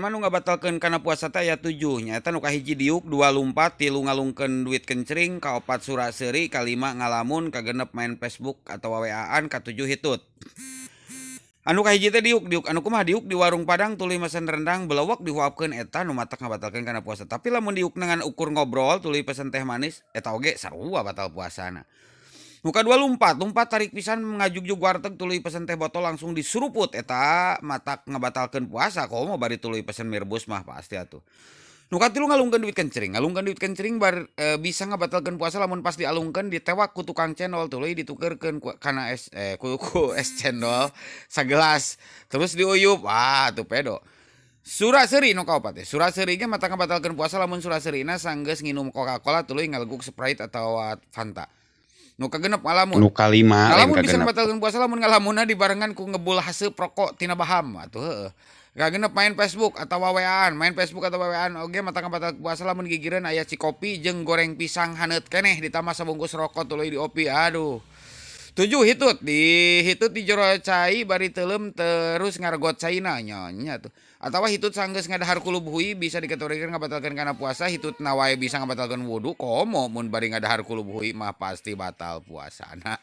Manu ngabatalkeun kana puasa teh aya 7 nya eta nu kahiji diuk, 2 lumpat, 3 ngalungkeun duit kencring, kaopat sura seuri, kalima ngalamun, kagenep main Facebook atau WA-an, katujuh hitut. Anu kahiji teh diuk anu kumaha diuk di warung Padang tuluy mesen rendang belewek dihuapkeun eta nu matak ngabatalkeun kana puasa. Tapi lamun diuk dengan ukur ngobrol tuluy pesen teh manis eta oge sarua batal puasana. Muka dua lumpat tarik pisan ngajugjug warteg tuluy pesen teh botol langsung disuruput eta matak ngabatalkeun puasa komo bari tuluy pesen mirbus mah pasti atuh. Nu katilu ngalungkeun duit kencring bar bisa ngabatalkeun puasa lamun pas dialungkeun ditewak ku tukang cendol tuluy ditukerkeun kana ku es cendol sagelas terus diuyup wah tuh pedo. Sura seuri nu kaopat teh. Sura seuri ge mata ngabatalkeun puasa lamun sura seurina sanggeus nginum Coca-Cola tuluy ngaleguk Sprite atawa Fanta. Nu kagenep ngalamun. Nu kalima lain Ngalamun bisa kagenep. ngabatalkeun puasa lamun ngalamunna dibarengan ku ngebul haseup rokok tina baham atuh heueuh. Kagenep main Facebook atawa WA-an, main Facebook atawa WA-an oge mata ngabatalkeun puasa lamun gigireun aya cikopi jeung goreng pisang haneut keneh ditambah sabungkus rokok tuluy diopi. Aduh. 7 hitut dihitut di jero cai bari teuleum terus ngaregot caina nya tuh. Atawa hitut sanggeus ngadahar kulub hui bisa dikategorikeun ngabatalkeun kana puasa, hitutna wae bisa ngabatalkeun wudu komo mun bari ngadahar kulub hui mah pasti batal puasana.